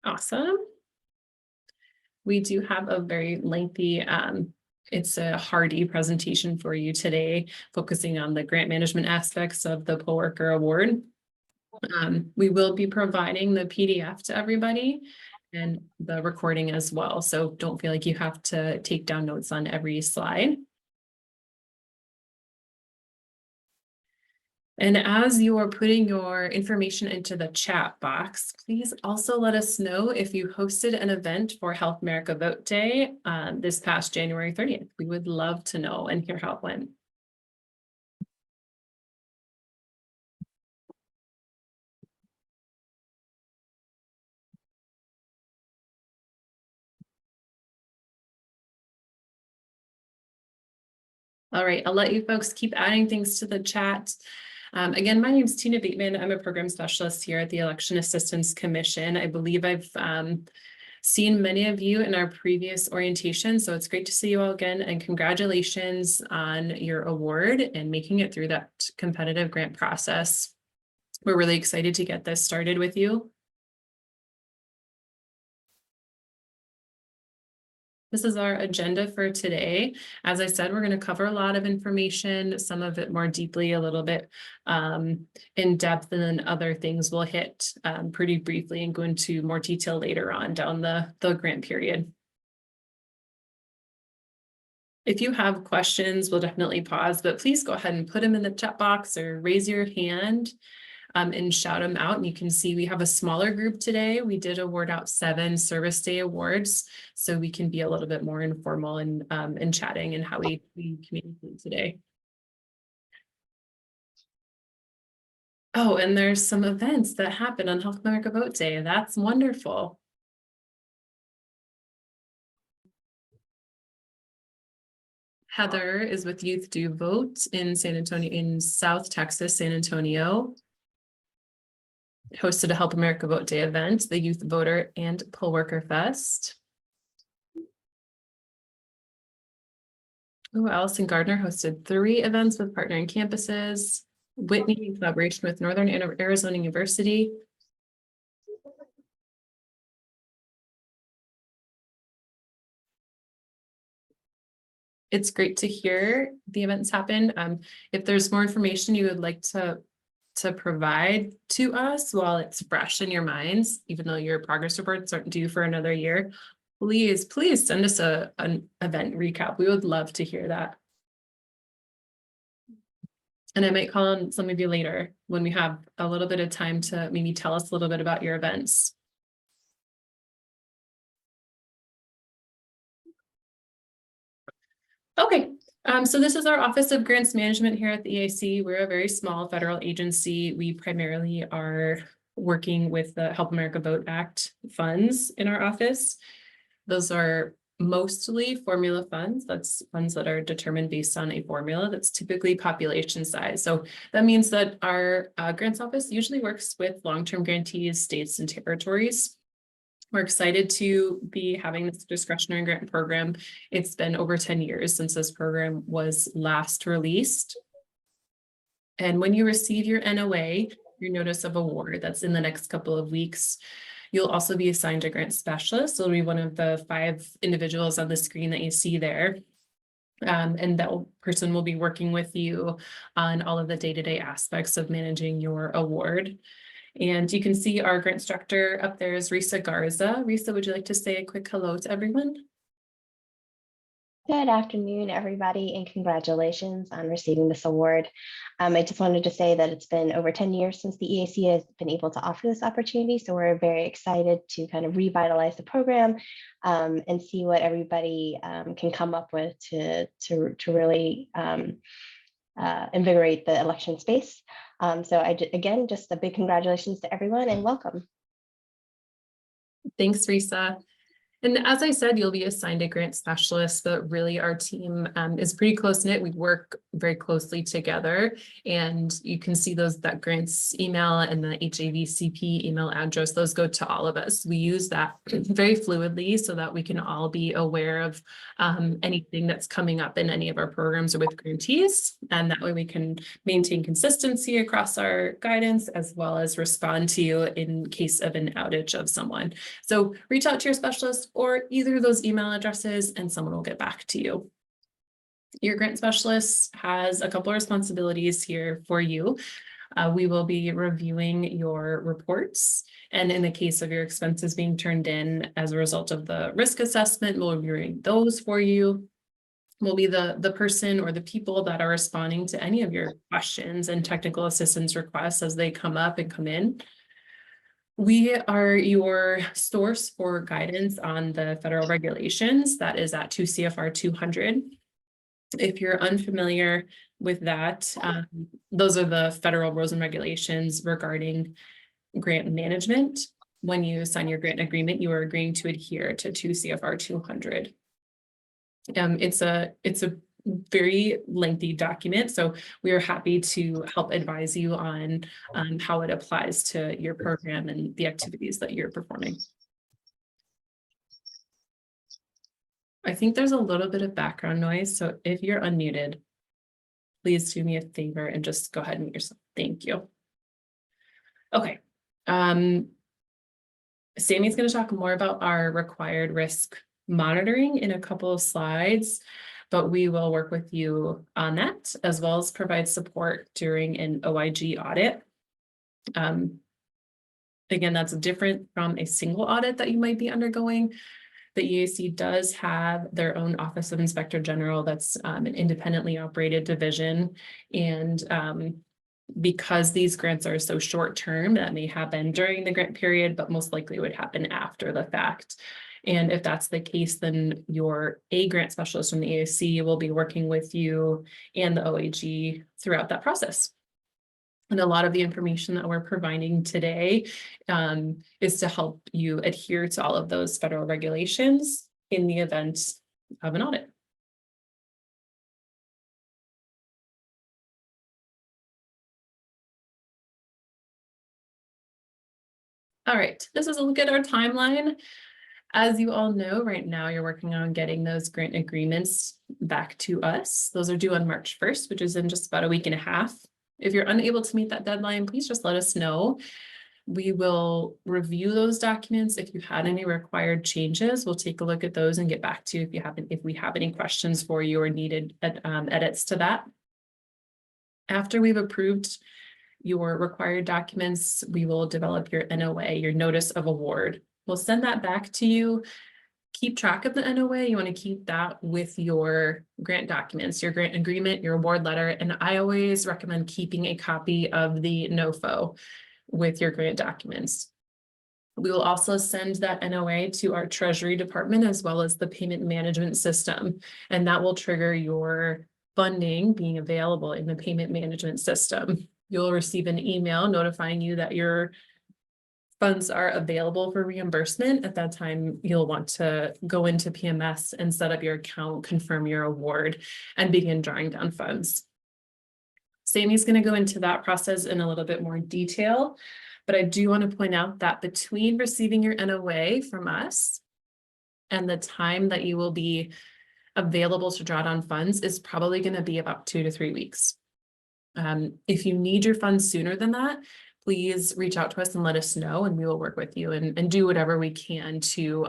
Awesome. We do have a very lengthy, it's a hardy presentation for you today, focusing on the grant management aspects of the poll worker award. We will be providing the PDF to everybody and the recording as well. So don't feel like you have to take down notes on every slide. And as you are putting your information into the chat box, please also let us know if you hosted an event for Help America Vote Day this past January 30th. We would love to know and hear how it went. All right, I'll let you folks keep adding things to the chat. Again, my name is Tina Bateman. I'm a program specialist here at the Election Assistance Commission. I believe I've seen many of you in our previous orientation, so it's great to see you all again, and congratulations on your award and making it through that competitive grant process. We're really excited to get this started with you. This is our agenda for today. As I said, we're going to cover a lot of information, some of it more deeply, a little bit in depth, and then other things we'll hit pretty briefly and go into more detail later on down the grant period. If you have questions, we'll definitely pause, but please go ahead and put them in the chat box or raise your hand and shout them out. And you can see we have a smaller group today. We did award out 7 Service Day awards, so we can be a little bit more informal in chatting and how we communicate today. Oh, and there's some events that happen on Help America Vote Day. That's wonderful. Heather is with Youth Do Vote in San Antonio, in South Texas, San Antonio. Hosted a Help America Vote Day event, the Youth Voter and Poll Worker Fest. Oh, Allison Gardner hosted 3 events with partnering campuses. Whitney in collaboration with Northern Arizona University. It's great to hear the events happen. If there's more information you would like to provide to us while it's fresh in your minds, even though your progress reports aren't due for another year, please send us an event recap. We would love to hear that. And I might call on some of you later when we have a little bit of time to maybe tell us a little bit about your events. Okay, so this is our Office of Grants Management here at the EAC. We're a very small federal agency. We primarily are working with the Help America Vote Act funds in our office. Those are mostly formula funds. That's funds that are determined based on a formula that's typically population size. So that means that our grants office usually works with long-term grantees, states, and territories. We're excited to be having this discretionary grant program. It's been over 10 years since this program was last released. And when you receive your NOA, your notice of award, that's in the next couple of weeks, you'll also be assigned a grant specialist. So it'll be one of the 5 individuals on the screen that you see there. And that person will be working with you on all of the day-to-day aspects of managing your award. And you can see our grant instructor up there is Risa Garza. Risa, would you like to say a quick hello to everyone? Good afternoon, everybody, and congratulations on receiving this award. I just wanted to say that it's been over 10 years since the EAC has been able to offer this opportunity, so we're very excited to kind of revitalize the program and see what everybody can come up with to really invigorate the election space. So again, just a big congratulations to everyone and welcome. Thanks, Risa. And as I said, you'll be assigned a grant specialist, but really our team is pretty close knit. We work very closely together, and you can see that grants email and the HAVCP email address, those go to all of us. We use that very fluidly so that we can all be aware of anything that's coming up in any of our programs or with grantees. And that way we can maintain consistency across our guidance as well as respond to you in case of an outage of someone. So reach out to your specialist or either of those email addresses and someone will get back to you. Your grant specialist has a couple of responsibilities here for you. We will be reviewing your reports, and in the case of your expenses being turned in as a result of the risk assessment, we'll be reviewing those for you. We'll be the person or the people that are responding to any of your questions and technical assistance requests as they come up and come in. We are your source for guidance on the federal regulations. That is at 2 CFR 200. If you're unfamiliar with that, those are the federal rules and regulations regarding grant management. When you sign your grant agreement, you are agreeing to adhere to 2 CFR 200. It's a very lengthy document, so we are happy to help advise you on how it applies to your program and the activities that you're performing. I think there's a little bit of background noise, so if you're unmuted, please do me a favor and just go ahead and mute yourself. Thank you. Okay. Sammy's going to talk more about our required risk monitoring in a couple of slides, but we will work with you on that as well as provide support during an OIG audit. Again, that's different from a single audit that you might be undergoing. The EAC does have their own Office of Inspector General that's an independently operated division. And because these grants are so short term, that may happen during the grant period, but most likely would happen after the fact. And if that's the case, then your grant specialist from the EAC will be working with you and the OAG throughout that process. And a lot of the information that we're providing today is to help you adhere to all of those federal regulations in the event of an audit. All right, this is a look at our timeline. As you all know, right now you're working on getting those grant agreements back to us. Those are due on March 1st, which is in just about a week and a half. If you're unable to meet that deadline, please just let us know. We will review those documents. If you had any required changes, we'll take a look at those and get back to you if we have any questions for you or needed edits to that. After we've approved your required documents, we will develop your NOA, your notice of award. We'll send that back to you. Keep track of the NOA. You want to keep that with your grant documents, your grant agreement, your award letter. And I always recommend keeping a copy of the NOFO with your grant documents. We will also send that NOA to our Treasury Department as well as the payment management system. And that will trigger your funding being available in the payment management system. You'll receive an email notifying you that your funds are available for reimbursement. At that time, you'll want to go into PMS and set up your account, confirm your award, and begin drawing down funds. Sammy's going to go into that process in a little bit more detail, but I do want to point out that between receiving your NOA from us and the time that you will be available to draw down funds is probably going to be about 2 to 3 weeks. If you need your funds sooner than that, please reach out to us and let us know, and we will work with you and do whatever we can to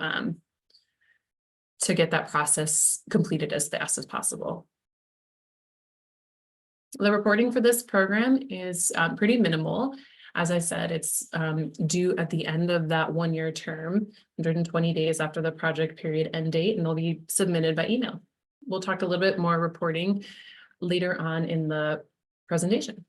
get that process completed as fast as possible. The reporting for this program is pretty minimal. As I said, it's due at the end of that 1-year term, 120 days after the project period end date, and they'll be submitted by email. We'll talk a little bit more reporting later on in the presentation.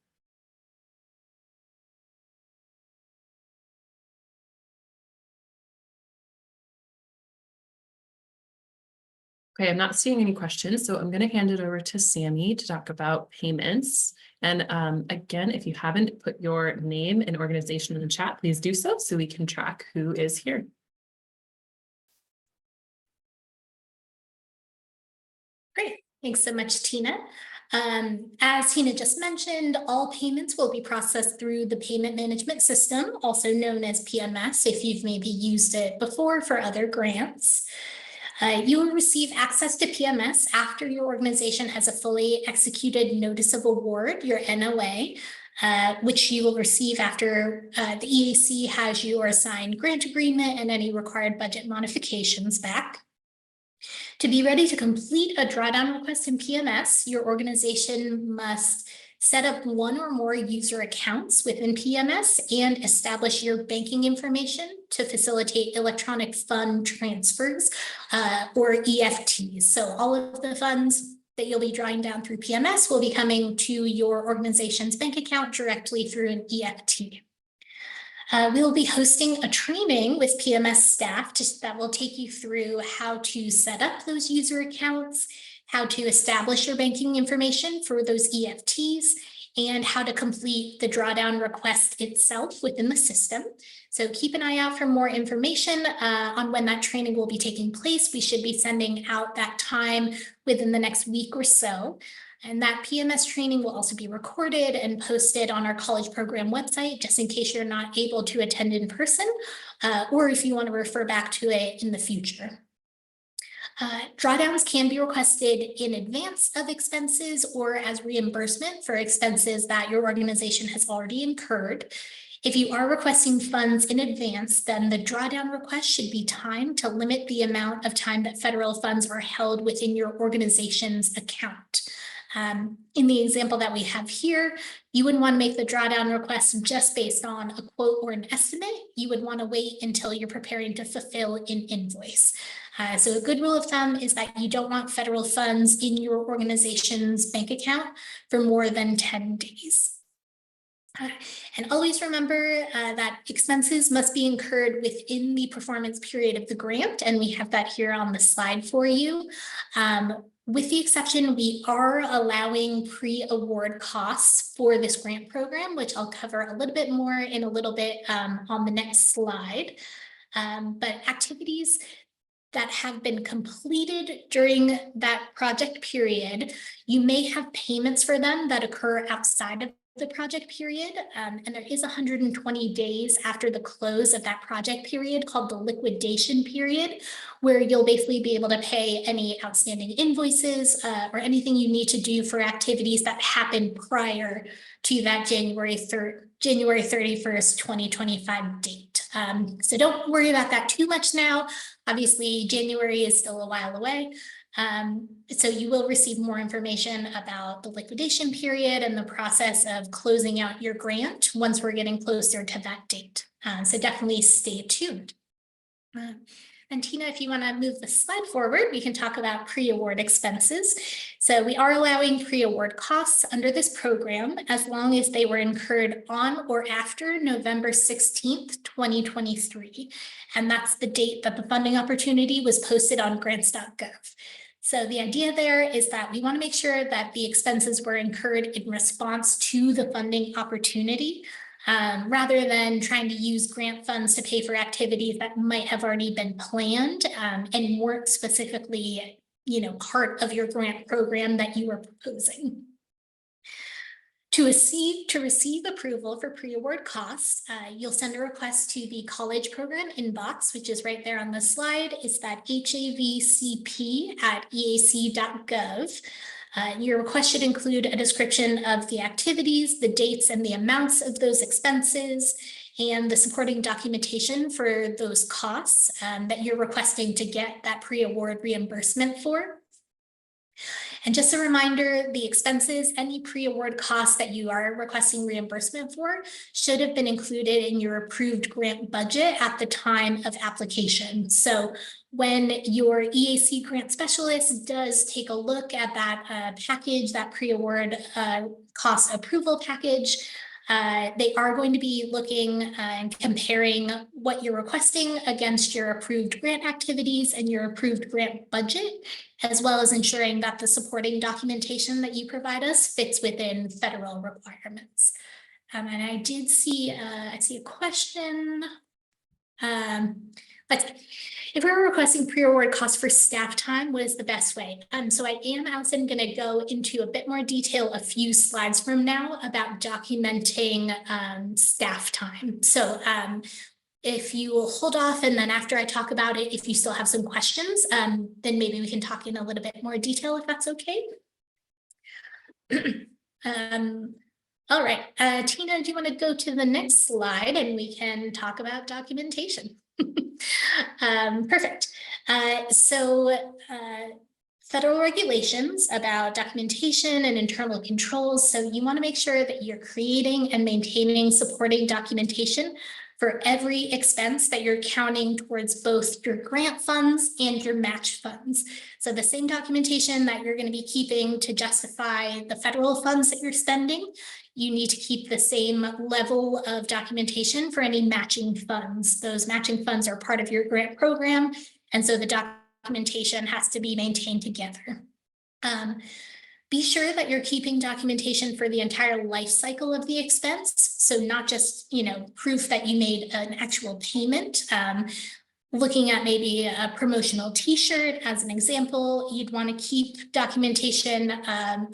Okay, I'm not seeing any questions, so I'm going to hand it over to Sammy to talk about payments. And again, if you haven't put your name and organization in the chat, please do so we can track who is here. Thanks so much, Tina. As Tina just mentioned, all payments will be processed through the payment management system, also known as PMS, if you've maybe used it before for other grants. You will receive access to PMS after your organization has a fully executed notice of award, your NOA, which you will receive after the EAC has your assigned grant agreement and any required budget modifications back. To be ready to complete a drawdown request in PMS, your organization must set up one or more user accounts within PMS and establish your banking information to facilitate electronic fund transfers or EFTs. So all of the funds that you'll be drawing down through PMS will be coming to your organization's bank account directly through an EFT. We will be hosting a training with PMS staff that will take you through how to set up those user accounts, how to establish your banking information for those EFTs, and how to complete the drawdown request itself within the system. So keep an eye out for more information on when that training will be taking place. We should be sending out that time within the next week or so. And that PMS training will also be recorded and posted on our college program website, just in case you're not able to attend in person, or if you want to refer back to it in the future. Drawdowns can be requested in advance of expenses or as reimbursement for expenses that your organization has already incurred. If you are requesting funds in advance, then the drawdown request should be timed to limit the amount of time that federal funds are held within your organization's account. In the example that we have here, you wouldn't want to make the drawdown request just based on a quote or an estimate. You would want to wait until you're preparing to fulfill an invoice. So a good rule of thumb is that you don't want federal funds in your organization's bank account for more than 10 days. And always remember that expenses must be incurred within the performance period of the grant, and we have that here on the slide for you. With the exception, we are allowing pre-award costs for this grant program, which I'll cover a little bit more in a little bit on the next slide. But activities that have been completed during that project period, you may have payments for them that occur outside of the project period, and there is 120 days after the close of that project period called the liquidation period, where you'll basically be able to pay any outstanding invoices or anything you need to do for activities that happened prior to that January 31st, 2025 date. So don't worry about that too much now. Obviously, January is still a while away. So you will receive more information about the liquidation period and the process of closing out your grant once we're getting closer to that date. So definitely stay tuned. And Tina, if you want to move the slide forward, we can talk about pre-award expenses. So we are allowing pre-award costs under this program as long as they were incurred on or after November 16th, 2023. And that's the date that the funding opportunity was posted on grants.gov. So the idea there is that we want to make sure that the expenses were incurred in response to the funding opportunity, rather than trying to use grant funds to pay for activities that might have already been planned and weren't specifically, part of your grant program that you were proposing. To receive approval for pre-award costs, you'll send a request to the college program inbox, which is right there on the slide. It's that HAVCP@eac.gov. Your request should include a description of the activities, the dates, and the amounts of those expenses, and the supporting documentation for those costs that you're requesting to get that pre-award reimbursement for. And just a reminder, the expenses, any pre-award costs that you are requesting reimbursement for should have been included in your approved grant budget at the time of application. So when your EAC grant specialist does take a look at that package, that pre-award cost approval package, they are going to be looking and comparing what you're requesting against your approved grant activities and your approved grant budget, as well as ensuring that the supporting documentation that you provide us fits within federal requirements. And I did see, I see a question. But if we were requesting pre-award costs for staff time, what is the best way? So I am, Allison, going to go into a bit more detail a few slides from now about documenting staff time. So if you will hold off, and then after I talk about it, if you still have some questions, then maybe we can talk in a little bit more detail, if that's okay. All right, Tina, do you want to go to the next slide and we can talk about documentation? Perfect. Federal regulations about documentation and internal controls. So you want to make sure that you're creating and maintaining supporting documentation for every expense that you're counting towards both your grant funds and your match funds. So the same documentation that you're going to be keeping to justify the federal funds that you're spending, you need to keep the same level of documentation for any matching funds. Those matching funds are part of your grant program, and so the documentation has to be maintained together. Be sure that you're keeping documentation for the entire life cycle of the expense. So not just, proof that you made an actual payment. Looking at maybe a promotional t-shirt as an example, you'd want to keep documentation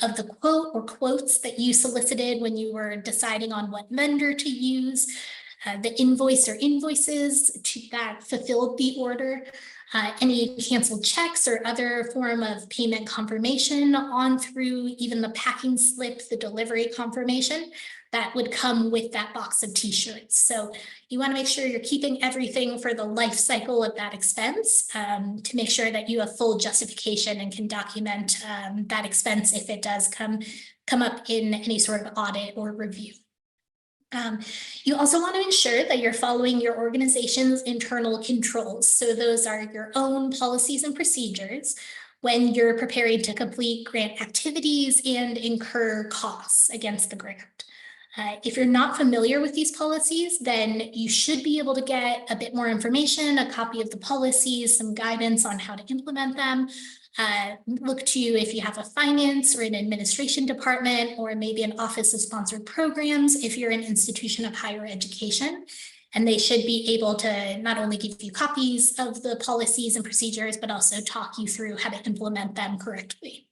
of the quote or quotes that you solicited when you were deciding on what vendor to use, the invoice or invoices that fulfilled the order, any canceled checks or other form of payment confirmation on through even the packing slip, the delivery confirmation that would come with that box of t-shirts. So you want to make sure you're keeping everything for the life cycle of that expense to make sure that you have full justification and can document that expense if it does come up in any sort of audit or review. You also want to ensure that you're following your organization's internal controls. So those are your own policies and procedures when you're preparing to complete grant activities and incur costs against the grant. If you're not familiar with these policies, then you should be able to get a bit more information, a copy of the policies, some guidance on how to implement them. Look to if you have a finance or an administration department, or maybe an office of sponsored programs if you're an institution of higher education. And they should be able to not only give you copies of the policies and procedures, but also talk you through how to implement them correctly.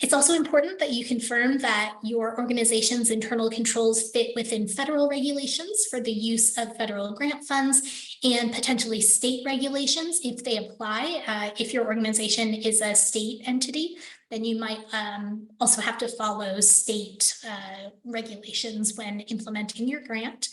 It's also important that you confirm that your organization's internal controls fit within federal regulations for the use of federal grant funds and potentially state regulations if they apply. If your organization is a state entity, then you might also have to follow state regulations when implementing your grant.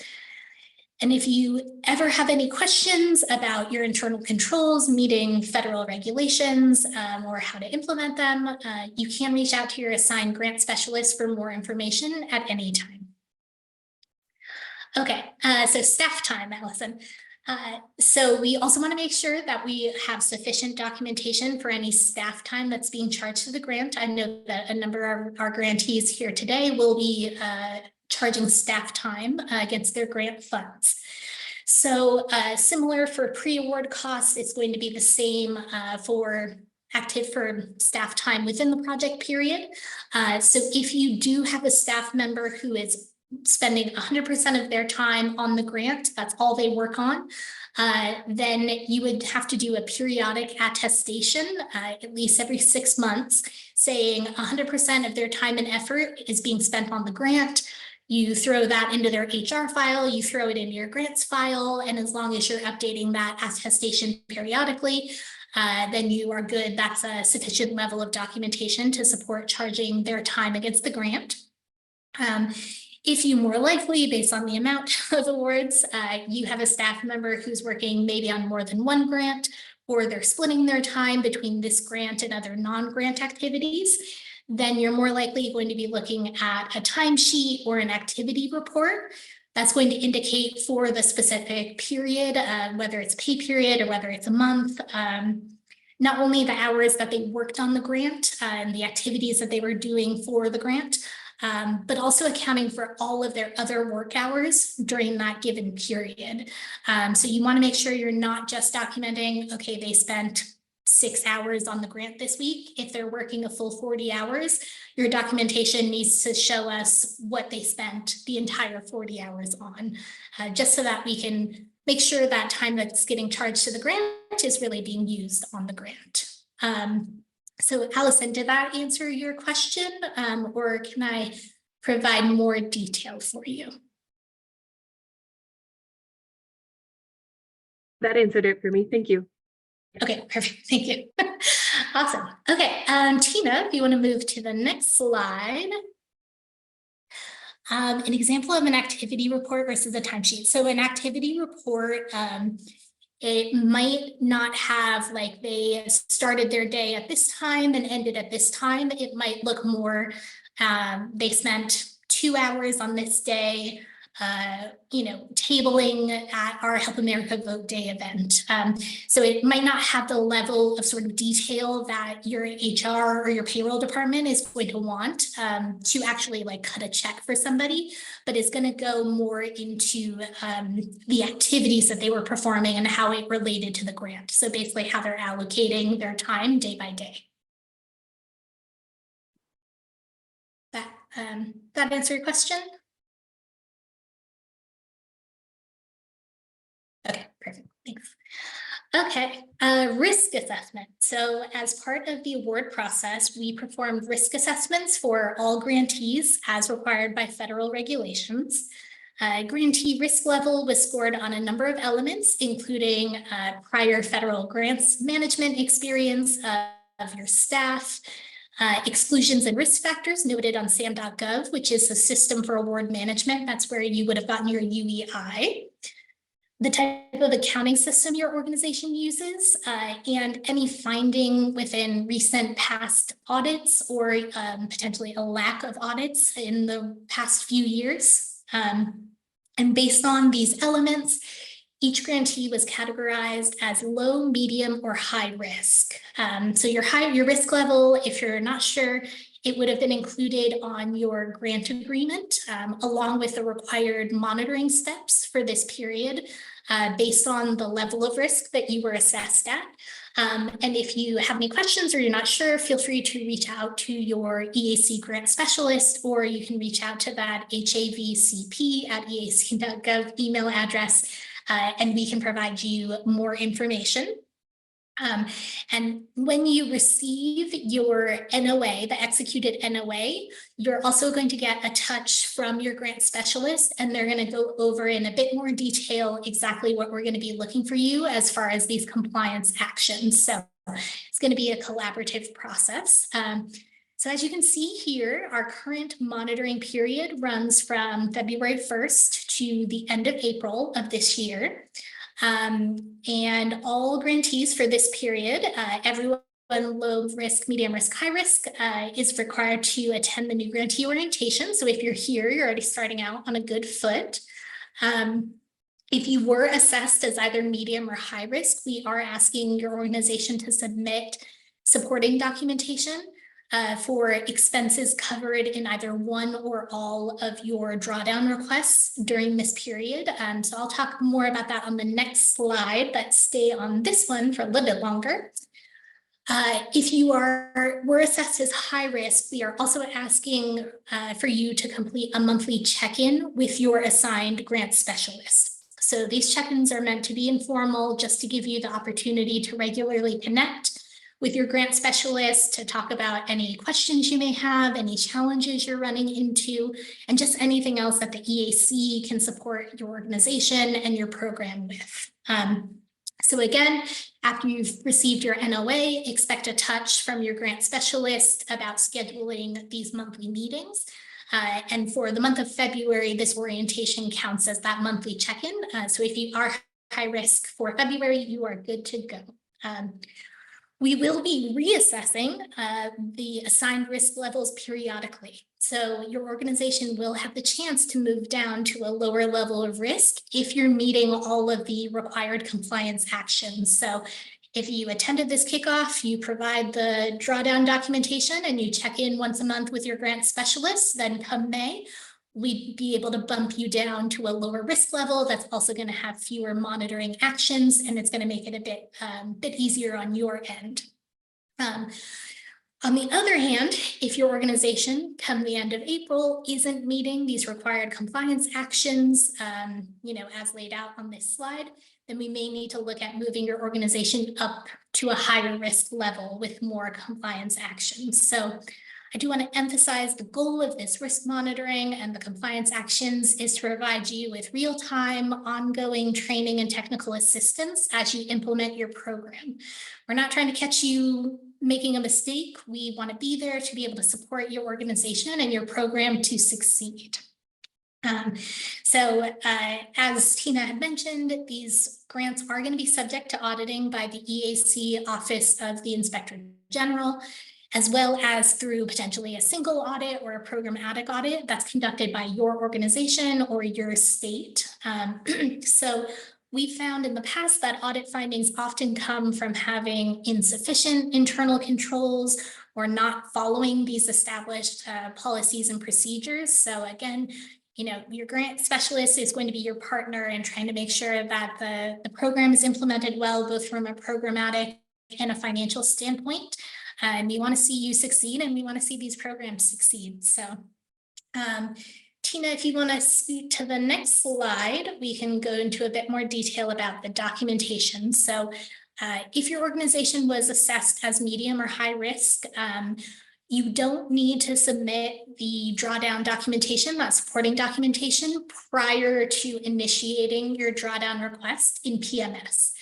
And if you ever have any questions about your internal controls meeting federal regulations or how to implement them, you can reach out to your assigned grant specialist for more information at any time. Okay, so staff time, Allison. So we also want to make sure that we have sufficient documentation for any staff time that's being charged to the grant. I know that a number of our grantees here today will be charging staff time against their grant funds. So similar for pre-award costs, it's going to be the same for staff time within the project period. So if you do have a staff member who is spending 100% of their time on the grant, that's all they work on, then you would have to do a periodic attestation at least every 6 months saying 100% of their time and effort is being spent on the grant. You throw that into their HR file, you throw it into your grants file, and as long as you're updating that attestation periodically, then you are good. That's a sufficient level of documentation to support charging their time against the grant. If you more likely, based on the amount of awards, you have a staff member who's working maybe on more than one grant, or they're splitting their time between this grant and other non-grant activities, then you're more likely going to be looking at a timesheet or an activity report that's going to indicate for the specific period, whether it's pay period or whether it's a month, not only the hours that they worked on the grant and the activities that they were doing for the grant, but also accounting for all of their other work hours during that given period. So you want to make sure you're not just documenting, okay, they spent 6 hours on the grant this week. If they're working a full 40 hours, your documentation needs to show us what they spent the entire 40 hours on, just so that we can make sure that time that's getting charged to the grant is really being used on the grant. So Allison, did that answer your question, or can I provide more detail for you? That answered it for me. Thank you. Okay, perfect. Thank you. Awesome. Okay, Tina, if you want to move to the next slide. An example of an activity report versus a timesheet. So an activity report, it might not have like they started their day at this time and ended at this time. It might look more, they spent 2 hours on this day, tabling at our Help America Vote Day event. So it might not have the level of sort of detail that your HR or your payroll department is going to want to actually like cut a check for somebody, but it's going to go more into the activities that they were performing and how it related to the grant. So basically how they're allocating their time day by day. That answer your question? Okay, perfect, thanks. Okay, risk assessment. So as part of the award process, we performed risk assessments for all grantees as required by federal regulations. Grantee risk level was scored on a number of elements, including prior federal grants management experience of your staff, exclusions and risk factors noted on sam.gov, which is a system for award management. That's where you would have gotten your UEI. The type of accounting system your organization uses, and any finding within recent past audits or potentially a lack of audits in the past few years. And based on these elements, each grantee was categorized as low, medium, or high risk. So your risk level, if you're not sure, it would have been included on your grant agreement, along with the required monitoring steps for this period, based on the level of risk that you were assessed at. And if you have any questions or you're not sure, feel free to reach out to your EAC grant specialist, or you can reach out to that HAVCP@eac.gov email address, and we can provide you more information. And when you receive your NOA, the executed NOA, you're also going to get a touch from your grant specialist, and they're going to go over in a bit more detail exactly what we're going to be looking for you as far as these compliance actions. So it's going to be a collaborative process. So as you can see here, our current monitoring period runs from February 1st to the end of April of this year. And all grantees for this period, everyone low risk, medium risk, high risk, is required to attend the new grantee orientation. So if you're here, you're already starting out on a good foot. If you were assessed as either medium or high risk, we are asking your organization to submit supporting documentation for expenses covered in either one or all of your drawdown requests during this period. So I'll talk more about that on the next slide, but stay on this one for a little bit longer. If you were assessed as high risk, we are also asking for you to complete a monthly check-in with your assigned grant specialist. So these check-ins are meant to be informal, just to give you the opportunity to regularly connect with your grant specialist to talk about any questions you may have, any challenges you're running into, and just anything else that the EAC can support your organization and your program with. So again, after you've received your NOA, expect a touch from your grant specialist about scheduling these monthly meetings. And for the month of February, this orientation counts as that monthly check-in. So if you are high risk for February, you are good to go. We will be reassessing the assigned risk levels periodically. So your organization will have the chance to move down to a lower level of risk if you're meeting all of the required compliance actions. So if you attended this kickoff, you provide the drawdown documentation and you check in once a month with your grant specialist, then come May, we'd be able to bump you down to a lower risk level. That's also going to have fewer monitoring actions, and it's going to make it a bit easier on your end. On the other hand, if your organization come the end of April isn't meeting these required compliance actions, as laid out on this slide, then we may need to look at moving your organization up to a higher risk level with more compliance actions. So I do want to emphasize the goal of this risk monitoring and the compliance actions is to provide you with real-time, ongoing training and technical assistance as you implement your program. We're not trying to catch you making a mistake. We want to be there to be able to support your organization and your program to succeed. As Tina had mentioned, these grants are going to be subject to auditing by the EAC Office of the Inspector General, as well as through potentially a single audit or a programmatic audit that's conducted by your organization or your state. So we found in the past that audit findings often come from having insufficient internal controls or not following these established policies and procedures. So again, your grant specialist is going to be your partner in trying to make sure that the program is implemented well, both from a programmatic and a financial standpoint. And we want to see you succeed and we want to see these programs succeed. So Tina, if you want to speak to the next slide, we can go into a bit more detail about the documentation. So if your organization was assessed as medium or high risk, you don't need to submit the drawdown documentation, that supporting documentation, prior to initiating your drawdown request in PMS.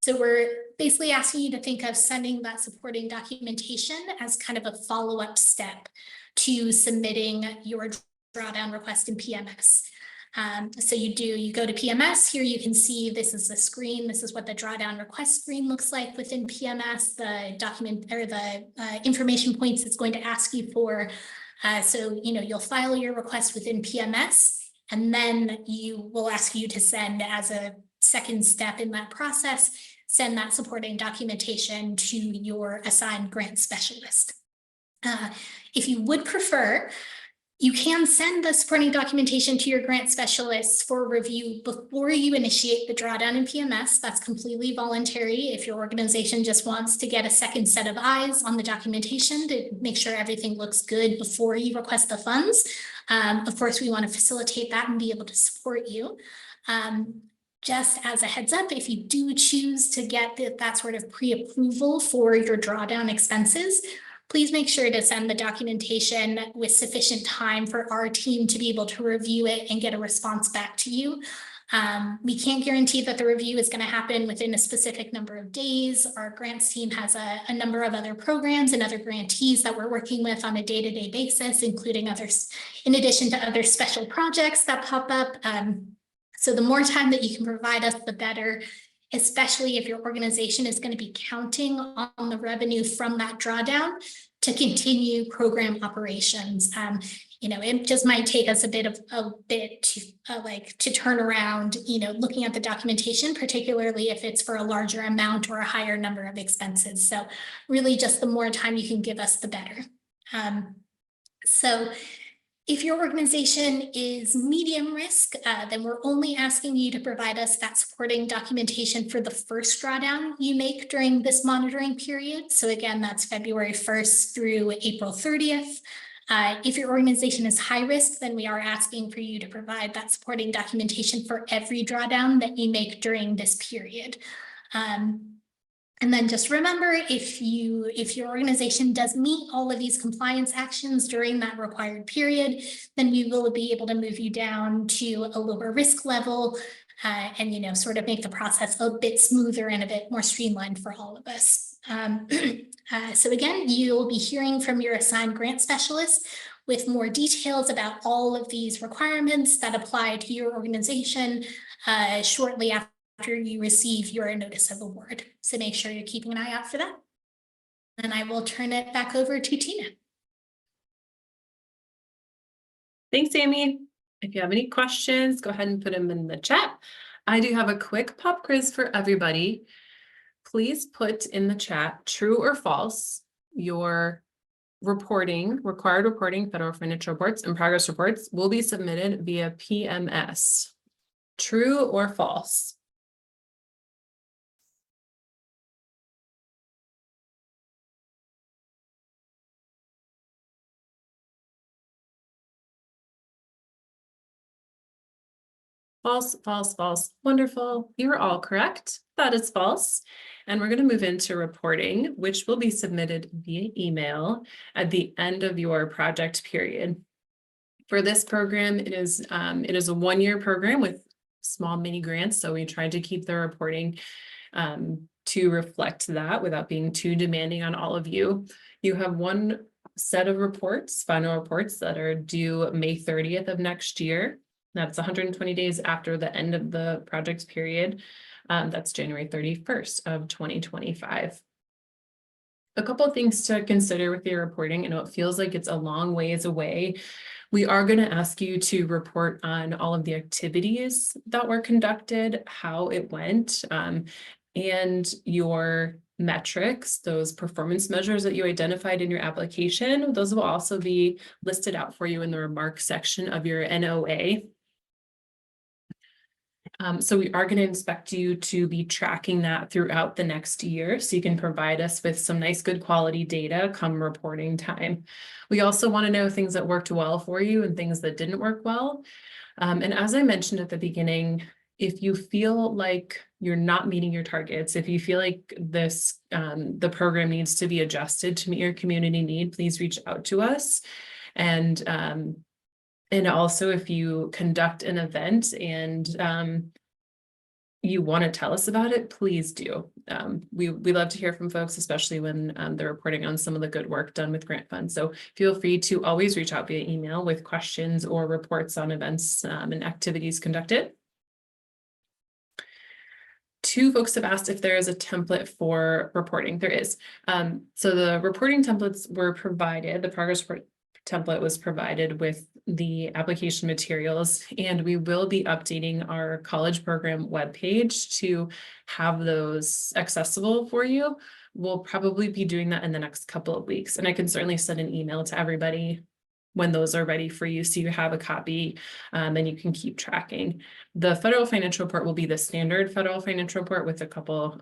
So we're basically asking you to think of sending that supporting documentation as kind of a follow-up step to submitting your drawdown request in PMS. So you go to PMS. Here you can see this is the screen. This is what the drawdown request screen looks like within PMS. The document or the information points it's going to ask you for. So you'll file your request within PMS, and then you will ask you to send as a second step in that process, send that supporting documentation to your assigned grant specialist. If you would prefer, you can send the supporting documentation to your grant specialist for review before you initiate the drawdown in PMS. That's completely voluntary. If your organization just wants to get a second set of eyes on the documentation to make sure everything looks good before you request the funds, of course, we want to facilitate that and be able to support you. Just as a heads up, if you do choose to get that sort of pre-approval for your drawdown expenses, please make sure to send the documentation with sufficient time for our team to be able to review it and get a response back to you. We can't guarantee that the review is going to happen within a specific number of days. Our grants team has a number of other programs and other grantees that we're working with on a day-to-day basis, including others, in addition to other special projects that pop up. So the more time that you can provide us, the better, especially if your organization is going to be counting on the revenue from that drawdown to continue program operations. It just might take us a bit to turn around, looking at the documentation, particularly if it's for a larger amount or a higher number of expenses. So really just the more time you can give us, the better. So if your organization is medium risk, then we're only asking you to provide us that supporting documentation for the first drawdown you make during this monitoring period. So again, that's February 1st through April 30th. If your organization is high risk, then we are asking for you to provide that supporting documentation for every drawdown that you make during this period. And then just remember, if your organization does meet all of these compliance actions during that required period, then we will be able to move you down to a lower risk level and, sort of make the process a bit smoother and a bit more streamlined for all of us. So again, you'll be hearing from your assigned grant specialist with more details about all of these requirements that apply to your organization shortly after you receive your notice of award. So make sure you're keeping an eye out for that. And I will turn it back over to Tina. Thanks, Amy. If you have any questions, go ahead and put them in the chat. I do have a quick pop quiz for everybody. Please put in the chat true or false your required reporting, federal financial reports and progress reports will be submitted via PMS. True or false? False, false, false. Wonderful. You're all correct. That is false. And we're going to move into reporting, which will be submitted via email at the end of your project period. For this program, it is a one-year program with small mini grants. So we tried to keep the reporting to reflect that without being too demanding on all of you. You have one set of reports, final reports that are due May 30th of next year. That's 120 days after the end of the project period. That's January 31st of 2025. A couple of things to consider with your reporting. I know it feels like it's a long ways away. We are going to ask you to report on all of the activities that were conducted, how it went, and your metrics, those performance measures that you identified in your application. Those will also be listed out for you in the remarks section of your NOA. So we are going to expect you to be tracking that throughout the next year so you can provide us with some nice good quality data come reporting time. We also want to know things that worked well for you and things that didn't work well. And as I mentioned at the beginning, if you feel like you're not meeting your targets, if you feel like this the program needs to be adjusted to meet your community need, please reach out to us. And also, if you conduct an event and you want to tell us about it, please do. We love to hear from folks, especially when they're reporting on some of the good work done with grant funds. So feel free to always reach out via email with questions or reports on events and activities conducted. Two folks have asked if there is a template for reporting. There is. So the reporting templates were provided, the progress report template was provided with the application materials, and we will be updating our college program webpage to have those accessible for you. We'll probably be doing that in the next couple of weeks, and I can certainly send an email to everybody when those are ready for you so you have a copy and you can keep tracking. The federal financial report will be the standard federal financial report with a couple,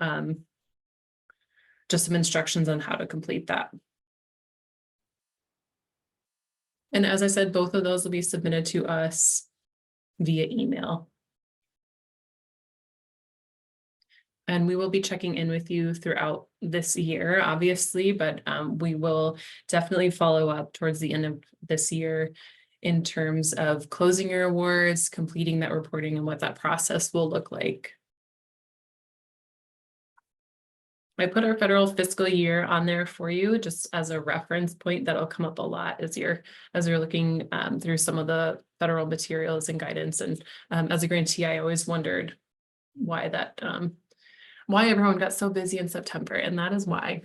just some instructions on how to complete that. And as I said, both of those will be submitted to us via email. And we will be checking in with you throughout this year, obviously, but we will definitely follow up towards the end of this year in terms of closing your awards, completing that reporting, and what that process will look like. I put our federal fiscal year on there for you just as a reference point that'll come up a lot as you're looking through some of the federal materials and guidance. And as a grantee, I always wondered why that why everyone got so busy in September, and that is why.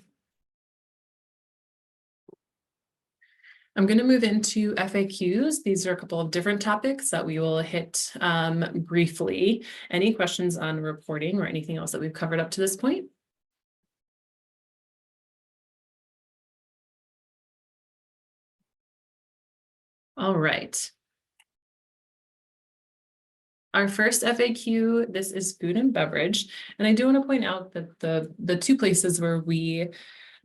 I'm going to move into FAQs. These are a couple of different topics that we will hit briefly. Any questions on reporting or anything else that we've covered up to this point? All right. Our first FAQ, this is food and beverage. And I do want to point out that the two places where we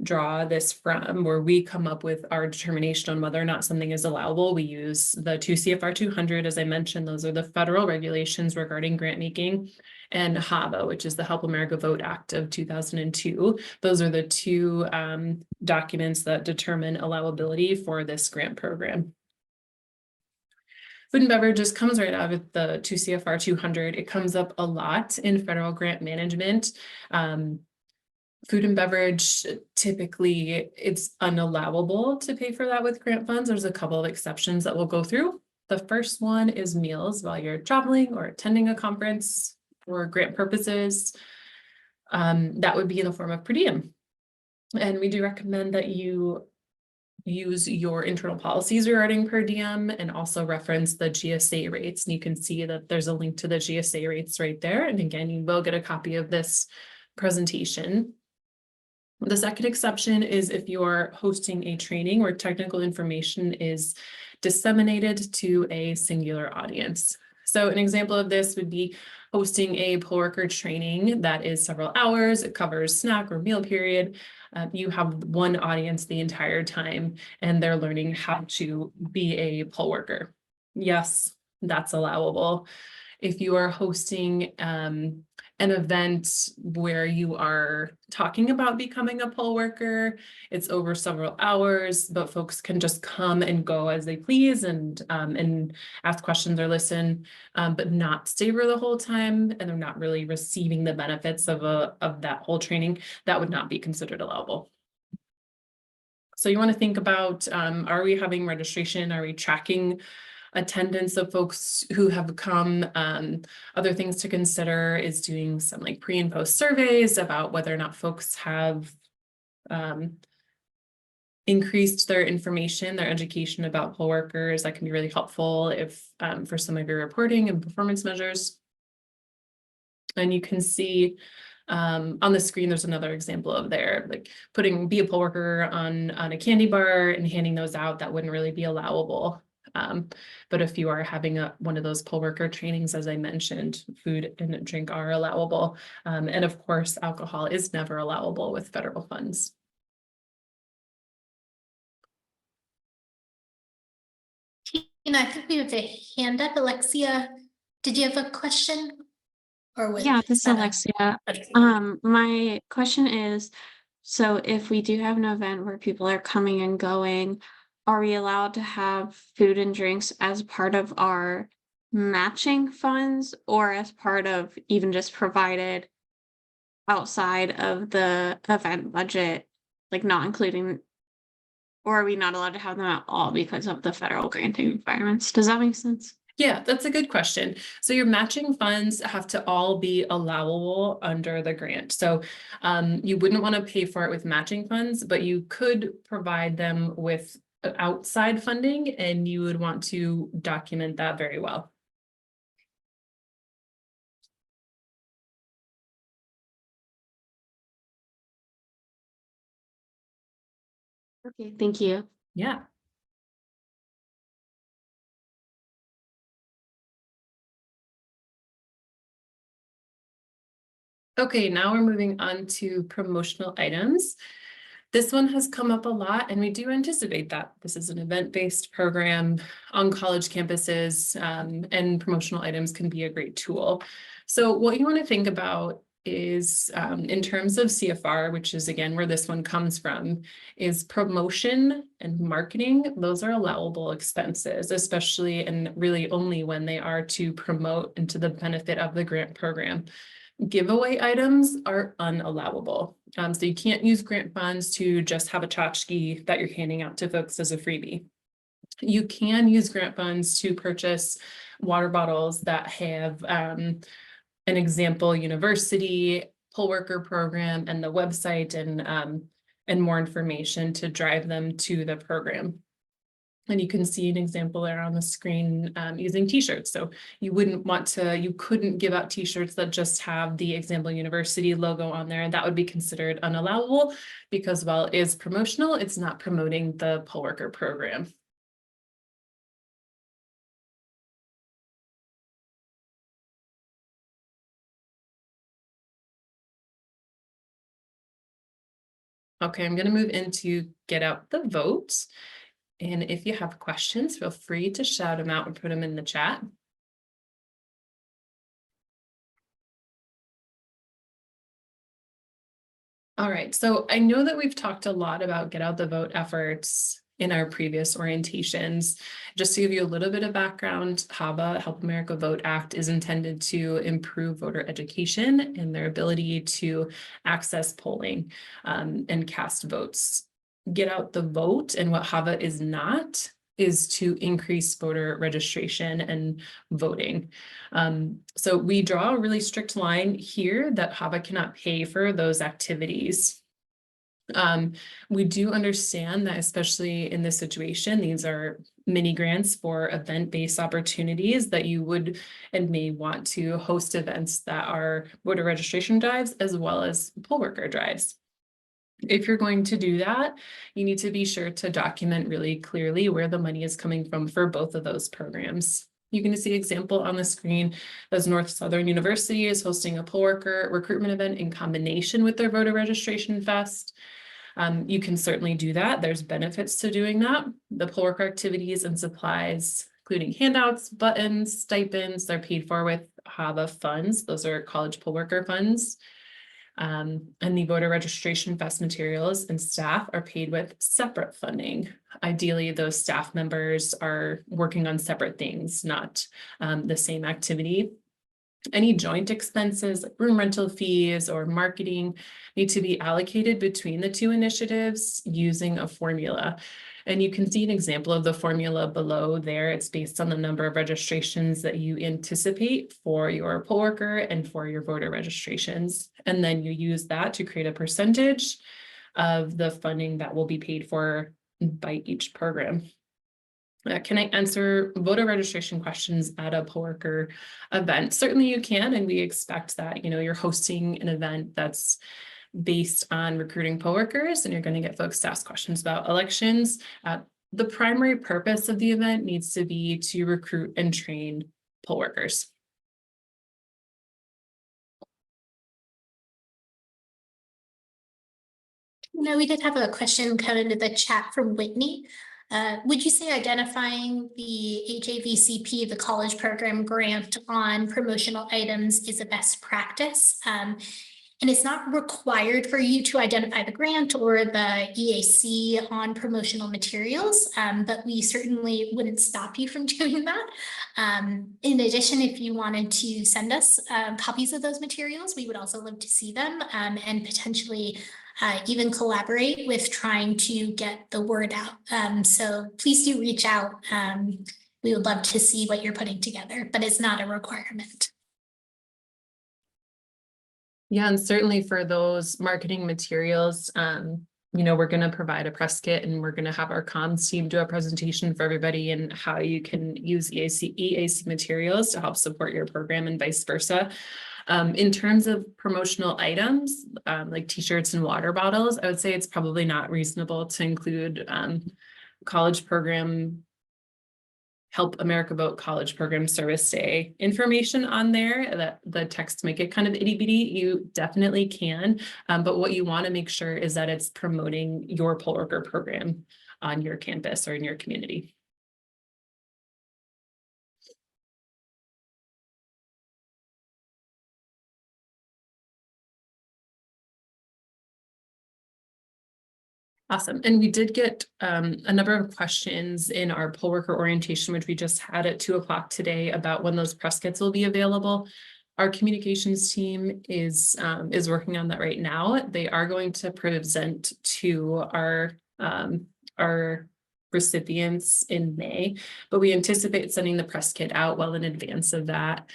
draw this from, where we come up with our determination on whether or not something is allowable, we use the 2 CFR 200, as I mentioned. Those are the federal regulations regarding grant making, and HAVA, which is the Help America Vote Act of 2002. Those are the two documents that determine allowability for this grant program. Food and beverages comes right out of the 2 CFR 200. It comes up a lot in federal grant management. Food and beverage, typically it's unallowable to pay for that with grant funds. There's a couple of exceptions that we'll go through. The first one is meals while you're traveling or attending a conference for grant purposes. That would be in the form of per diem. And we do recommend that you use your internal policies regarding per diem and also reference the GSA rates. And you can see that there's a link to the GSA rates right there. And again, you will get a copy of this presentation. The second exception is if you're hosting a training where technical information is disseminated to a singular audience. So an example of this would be hosting a poll worker training that is several hours. It covers snack or meal period. You have one audience the entire time, and they're learning how to be a poll worker. Yes, that's allowable. If you are hosting an event where you are talking about becoming a poll worker, it's over several hours, but folks can just come and go as they please and ask questions or listen, but not stay for the whole time, and they're not really receiving the benefits of that whole training. That would not be considered allowable. So you want to think about, are we having registration? Are we tracking attendance of folks who have come? Other things to consider is doing some like pre and post surveys about whether or not folks have increased their information, their education about poll workers. That can be really helpful if for some of your reporting and performance measures. And you can see on the screen, there's another example of there, like be a poll worker on a candy bar and handing those out. That wouldn't really be allowable. But if you are having one of those poll worker trainings, as I mentioned, food and drink are allowable. And of course, alcohol is never allowable with federal funds. Tina, I think we have a hand up. Alexia, did you have a question? Or Yeah, this is Alexia. My question is, so if we do have an event where people are coming and going, are we allowed to have food and drinks as part of our matching funds or as part of even just provided outside of the event budget, like not including, or are we not allowed to have them at all because of the federal granting requirements? Does that make sense? Yeah, that's a good question. So your matching funds have to all be allowable under the grant. So you wouldn't want to pay for it with matching funds, but you could provide them with outside funding, and you would want to document that very well. Okay, thank you. Yeah. Okay, now we're moving on to promotional items. This one has come up a lot, and we do anticipate that. This is an event-based program on college campuses, and promotional items can be a great tool. So what you want to think about is in terms of CFR, which is again where this one comes from, is promotion and marketing. Those are allowable expenses, especially and really only when they are to promote and to the benefit of the grant program. Giveaway items are unallowable. So you can't use grant funds to just have a tchotchke that you're handing out to folks as a freebie. You can use grant funds to purchase water bottles that have an example university, poll worker program, and the website, and more information to drive them to the program. And you can see an example there on the screen using t-shirts. So you couldn't give out t-shirts that just have the example university logo on there. And that would be considered unallowable because while it is promotional, it's not promoting the poll worker program. Okay, I'm going to move into get out the vote. And if you have questions, feel free to shout them out and put them in the chat. All right, so I know that we've talked a lot about get out the vote efforts in our previous orientations. Just to give you a little bit of background, HAVA, Help America Vote Act, is intended to improve voter education and their ability to access polling and cast votes. Get out the vote, and what HAVA is not, is to increase voter registration and voting. So we draw a really strict line here that HAVA cannot pay for those activities. We do understand that, especially in this situation, these are mini grants for event-based opportunities that you would and may want to host events that are voter registration drives as well as poll worker drives. If you're going to do that, you need to be sure to document really clearly where the money is coming from for both of those programs. You can see an example on the screen as North Southern University is hosting a poll worker recruitment event in combination with their voter registration fest. You can certainly do that. There's benefits to doing that. The poll worker activities and supplies including handouts, buttons, stipends. They're paid for with HAVA funds. Those are college poll worker funds. And the voter registration fest materials and staff are paid with separate funding. Ideally, those staff members are working on separate things, not the same activity. Any joint expenses, like room rental fees or marketing, need to be allocated between the two initiatives using a formula. And you can see an example of the formula below there. It's based on the number of registrations that you anticipate for your poll worker and for your voter registrations. And then you use that to create a percentage of the funding that will be paid for by each program. Can I answer voter registration questions at a poll worker event? Certainly you can, and we expect that, you're hosting an event that's based on recruiting poll workers, and you're going to get folks to ask questions about elections. The primary purpose of the event needs to be to recruit and train poll workers. No, we did have a question come into the chat from Whitney. Would you say identifying the HAVCP, the college program grant on promotional items, is a best practice? And it's not required for you to identify the grant or the EAC on promotional materials, but we certainly wouldn't stop you from doing that. In addition, if you wanted to send us copies of those materials, we would also love to see them and potentially even collaborate with trying to get the word out. So please do reach out. We would love to see what you're putting together, but it's not a requirement. Yeah, and certainly for those marketing materials, we're going to provide a press kit, and we're going to have our comms team do a presentation for everybody and how you can use EAC materials to help support your program and vice versa. In terms of promotional items, like t-shirts and water bottles, I would say it's probably not reasonable to include college program, Help America Vote College Program Service Day information on there. That the text make it kind of itty bitty. You definitely can, but what you want to make sure is that it's promoting your poll worker program on your campus or in your community. Awesome. And we did get a number of questions in our poll worker orientation, which we just had at 2 o'clock today, about when those press kits will be available. Our communications team is working on that right now. They are going to present to our recipients in May, but we anticipate sending the press kit out well in advance of that.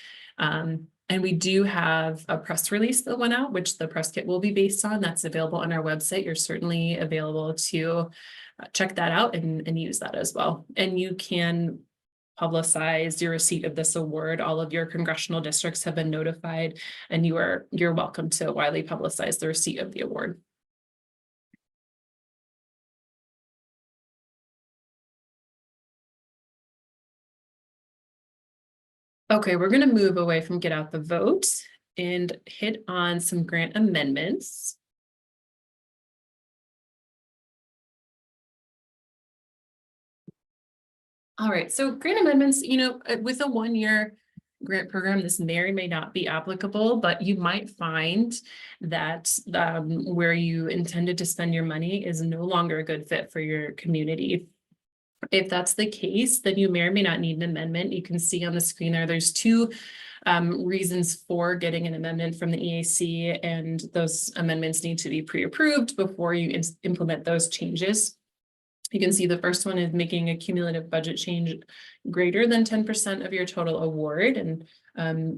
And we do have a press release that went out, which the press kit will be based on. That's available on our website. You're certainly available to check that out and use that as well. And you can publicize your receipt of this award. All of your congressional districts have been notified, and you're welcome to widely publicize the receipt of the award. Okay, we're going to move away from get out the vote and hit on some grant amendments. All right, so grant amendments, with a 1-year grant program, this may or may not be applicable, but you might find that where you intended to spend your money is no longer a good fit for your community. If that's the case, then you may or may not need an amendment. You can see on the screen there's 2 reasons for getting an amendment from the EAC, and those amendments need to be pre-approved before you implement those changes. You can see the first one is making a cumulative budget change greater than 10% of your total award, and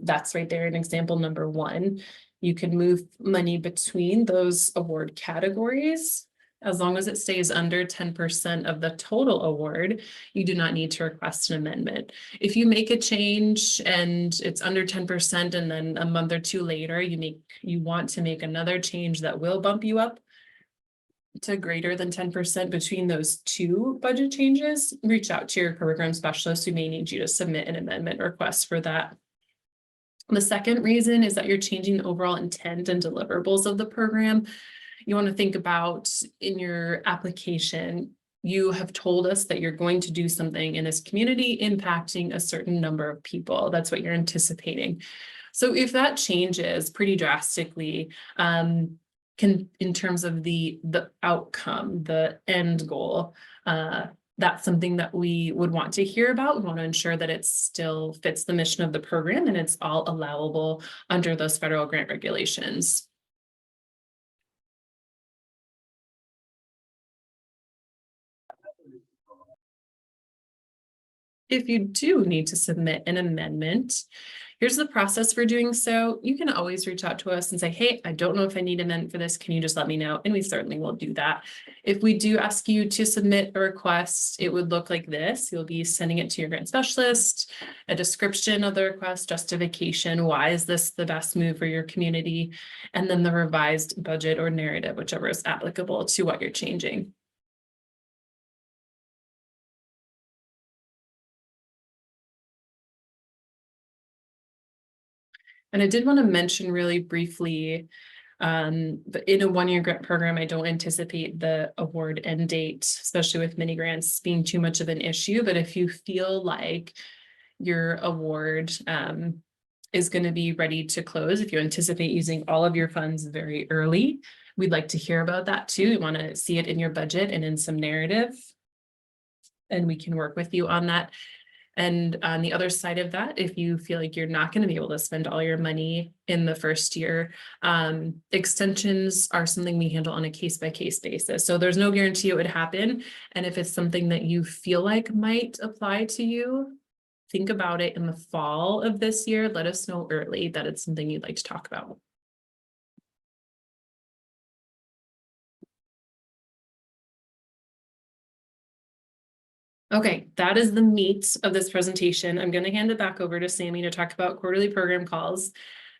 that's right there in example number 1. You can move money between those award categories. As long as it stays under 10% of the total award, you do not need to request an amendment. If you make a change and it's under 10%, and then a month or 2 later, you want to make another change that will bump you up to greater than 10% between those 2 budget changes, reach out to your program specialist who may need you to submit an amendment request for that. The second reason is that you're changing the overall intent and deliverables of the program. You want to think about in your application, you have told us that you're going to do something in this community impacting a certain number of people. That's what you're anticipating. So if that changes pretty drastically, in terms of the outcome, the end goal, that's something that we would want to hear about. We want to ensure that it still fits the mission of the program and it's all allowable under those federal grant regulations. If you do need to submit an amendment, here's the process for doing so. You can always reach out to us and say, hey, I don't know if I need an amendment for this. Can you just let me know? And we certainly will do that. If we do ask you to submit a request, it would look like this. You'll be sending it to your grant specialist, a description of the request, justification, why is this the best move for your community, and then the revised budget or narrative, whichever is applicable to what you're changing. And I did want to mention really briefly, but in a one-year grant program, I don't anticipate the award end date, especially with mini grants, being too much of an issue. But if you feel like your award is going to be ready to close, if you anticipate using all of your funds very early, we'd like to hear about that too. We want to see it in your budget and in some narrative, and we can work with you on that. And on the other side of that, if you feel like you're not going to be able to spend all your money in the first year, extensions are something we handle on a case-by-case basis. So there's no guarantee it would happen. And if it's something that you feel like might apply to you, think about it in the fall of this year. Let us know early that it's something you'd like to talk about. Okay, that is the meat of this presentation. I'm going to hand it back over to Sammy to talk about quarterly program calls,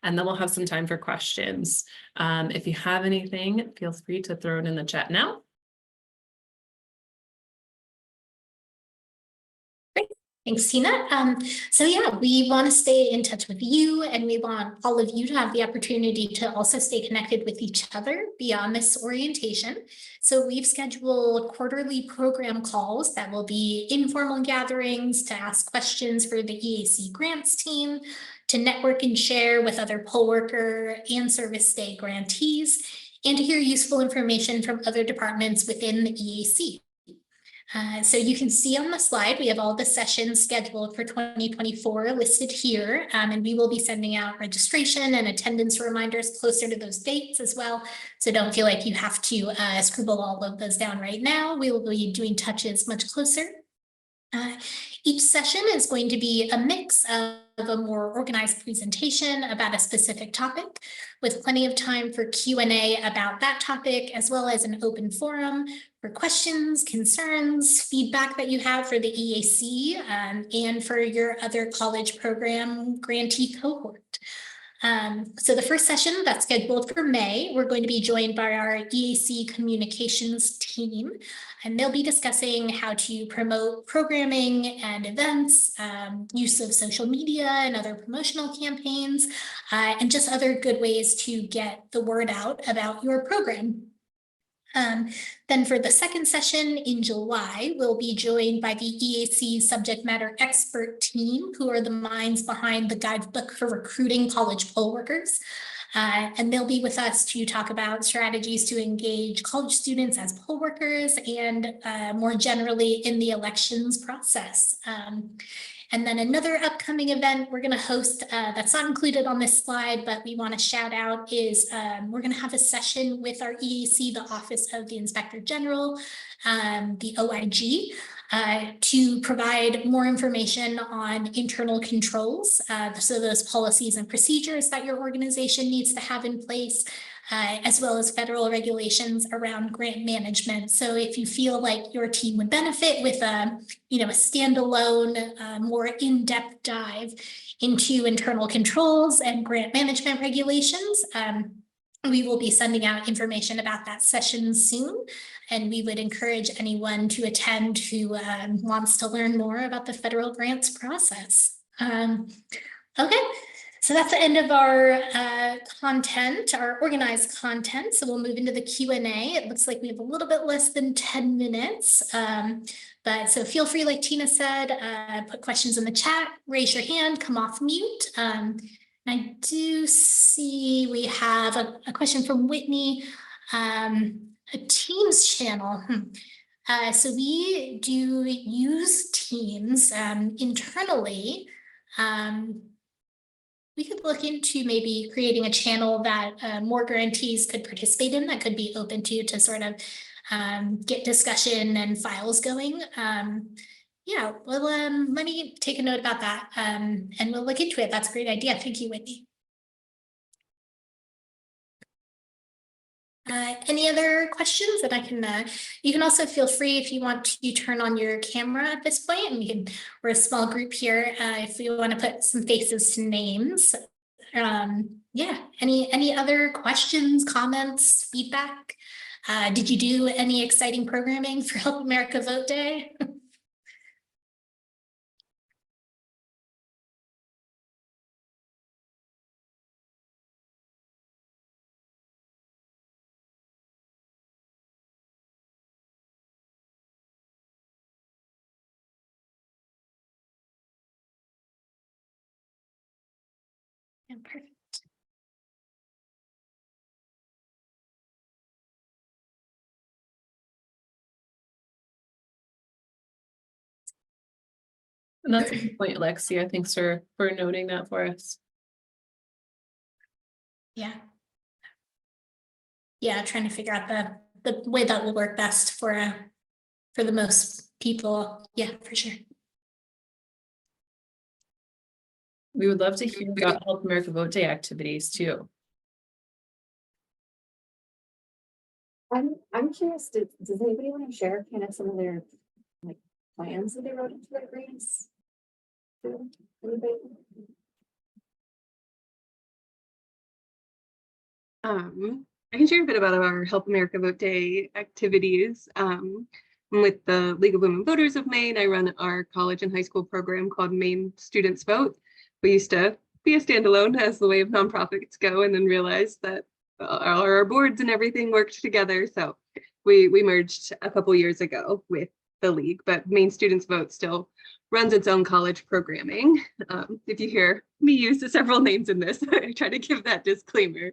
and then we'll have some time for questions. If you have anything, feel free to throw it in the chat now. Thanks, Tina. So yeah, we want to stay in touch with you, and we want all of you to have the opportunity to also stay connected with each other beyond this orientation. So we've scheduled quarterly program calls that will be informal gatherings to ask questions for the EAC grants team, to network and share with other poll worker and service day grantees, and to hear useful information from other departments within the EAC. So you can see on the slide, we have all the sessions scheduled for 2024 listed here, and we will be sending out registration and attendance reminders closer to those dates as well. So don't feel like you have to scribble all of those down right now. We will be doing touches much closer. Each session is going to be a mix of a more organized presentation about a specific topic, with plenty of time for Q&A about that topic, as well as an open forum for questions, concerns, feedback that you have for the EAC, and for your other college program grantee cohort. So the first session that's scheduled for May, we're going to be joined by our EAC communications team, and they'll be discussing how to promote programming and events, use of social media and other promotional campaigns, and just other good ways to get the word out about your program. Then for the second session in July, we'll be joined by the EAC subject matter expert team, who are the minds behind the guidebook for recruiting college poll workers. And they'll be with us to talk about strategies to engage college students as poll workers and more generally in the elections process. And then another upcoming event we're going to host that's not included on this slide, but we want to shout out is we're going to have a session with our EAC, the Office of the Inspector General, the OIG, to provide more information on internal controls. So those policies and procedures that your organization needs to have in place, as well as federal regulations around grant management. So if you feel like your team would benefit with a standalone, more in-depth dive into internal controls and grant management regulations, we will be sending out information about that session soon. And we would encourage anyone to attend who wants to learn more about the federal grants process. Okay. So that's the end of our content, our organized content. So we'll move into the Q&A. It looks like we have a little bit less than 10 minutes. But so feel free, like Tina said, put questions in the chat, raise your hand, come off mute. I do see we have a question from Whitney, a Teams channel. So we do use Teams internally. We could look into maybe creating a channel that more grantees could participate in, that could be open to sort of get discussion and files going. Yeah, well, let me take a note about that and we'll look into it. That's a great idea. Thank you, Whitney. Any other questions that I can, you can also feel free if you want to turn on your camera at this point, and we're a small group here. If you want to put some faces to names. Yeah, any other questions, comments, feedback? Did you do any exciting programming for Help America Vote Day? Yeah, perfect. And that's a good point, Alexia. Thanks for noting that for us. Yeah. Yeah, trying to figure out the way that will work best for the most people. Yeah, for sure. We would love to hear about Help America Vote Day activities too. I'm curious, does anybody want to share kind of some of their like plans that they wrote into their grants? Anybody? I can share a bit about our Help America Vote Day activities. With the League of Women Voters of Maine, I run our college and high school program called Maine Students Vote. We used to be a standalone as the way of nonprofits go, and then realized that all our boards and everything worked together. So we merged a couple years ago with the league, but Maine Students Vote still runs its own college programming. If you hear me use several names in this, I try to give that disclaimer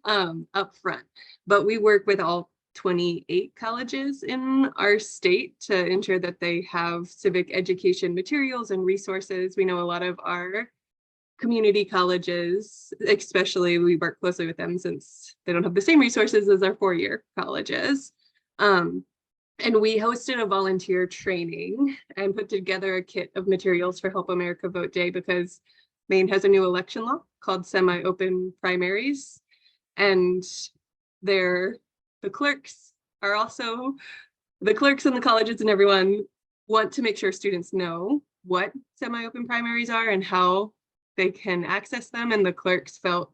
up front. But we work with all 28 colleges in our state to ensure that they have civic education materials and resources. We know a lot of our community colleges, especially, we work closely with them since they don't have the same resources as our four-year colleges. And we hosted a volunteer training and put together a kit of materials for Help America Vote Day because Maine has a new election law called semi-open primaries. And the clerks are also, the clerks and the colleges and everyone want to make sure students know what semi-open primaries are and how they can access them. And the clerks felt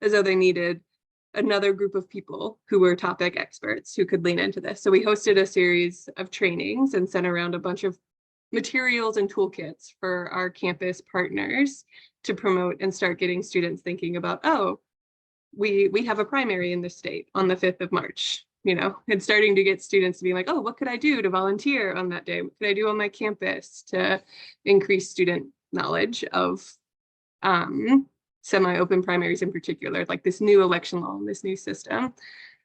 as though they needed another group of people who were topic experts who could lean into this. So we hosted a series of trainings and sent around a bunch of materials and toolkits for our campus partners to promote and start getting students thinking about, oh, we have a primary in the state on the 5th of March, you know, and starting to get students to be like, oh, what could I do to volunteer on that day? What could I do on my campus to increase student knowledge of semi-open primaries in particular, like this new election law and this new system.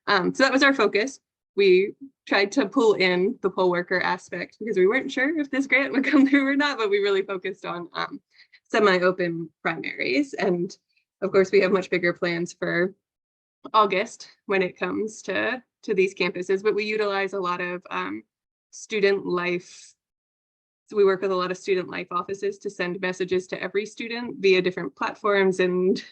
So that was our focus. We tried to pull in the poll worker aspect because we weren't sure if this grant would come through or not, but we really focused on semi-open primaries. And of course, we have much bigger plans for August when it comes to these campuses, but we utilize a lot of student life. So we work with a lot of student life offices to send messages to every student via different platforms and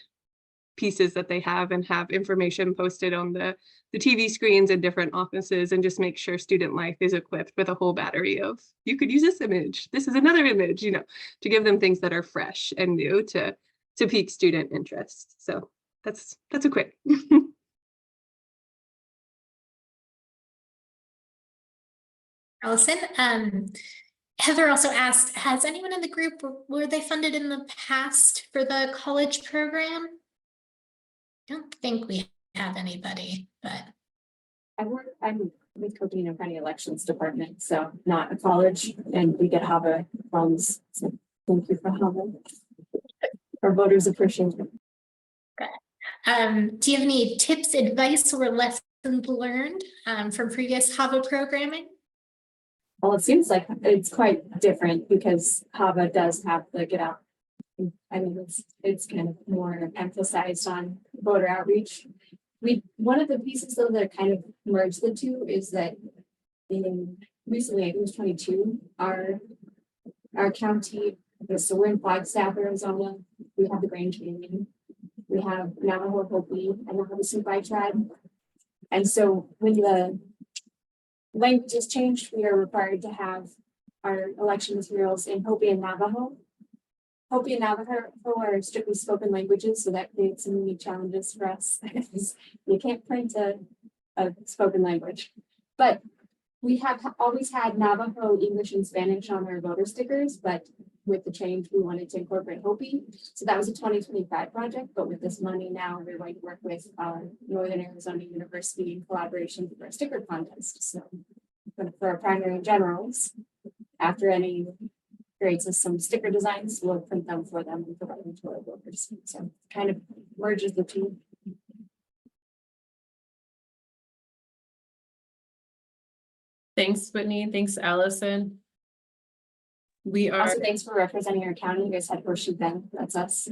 pieces that they have, and have information posted on the TV screens in different offices, and just make sure student life is equipped with a whole battery of, you could use this image, this is another image, you know, to give them things that are fresh and new to pique student interest. So that's a quick. Allison, Heather also asked, has anyone in the group, were they funded in the past for the college program? I don't think we have anybody, but I'm with Covina County Elections Department, so not a college, and we get HAVA funds. So thank you for HAVA. Our voters appreciate it. do you have any tips, advice, or lessons learned from previous HAVA programming? Well, it seems like it's quite different because HAVA does have the get out. I mean, it's kind of more emphasized on voter outreach. One of the pieces though that kind of merged the two is that recently, I think it was 22, our county, so we're in Flagstaff, Arizona. We have the Grantee, we have Navajo, Hopi, and we have the Supai tribe. And so when the languages changed, we are required to have our election materials in Hopi and Navajo. Hopi and Navajo are strictly spoken languages, so that creates some unique challenges for us. You can't print a spoken language, but we have always had Navajo, English, and Spanish on our voter stickers, but with the change, we wanted to incorporate Hopi. So that was a 2025 project, but with this money now, we're going to work with Northern Arizona University in collaboration for a sticker contest. So for our primary and generals, after any creates us some sticker designs, we'll print them for them and provide them to our voters. So kind of merges the two. Thanks, Whitney. Thanks, Allison. We are. Also, thanks for representing our county. You guys had Horseshoe Bend. That's us.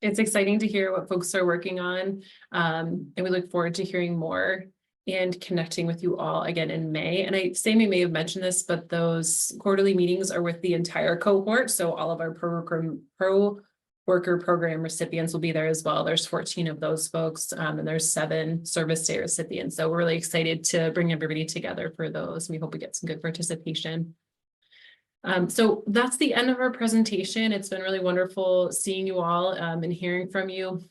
It's exciting to hear what folks are working on. And we look forward to hearing more and connecting with you all again in May. And Sammy may have mentioned this, but those quarterly meetings are with the entire cohort. So all of our pro worker program recipients will be there as well. There's 14 of those folks, and there's 7 service day recipients. So we're really excited to bring everybody together for those. We hope we get some good participation. So that's the end of our presentation. It's been really wonderful seeing you all and hearing from you.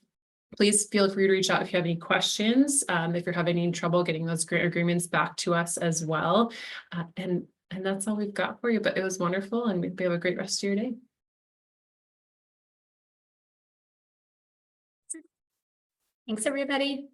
Please feel free to reach out if you have any questions, if you're having any trouble getting those grant agreements back to us as well. And that's all we've got for you, but it was wonderful, and we have a great rest of your day. Thanks, everybody.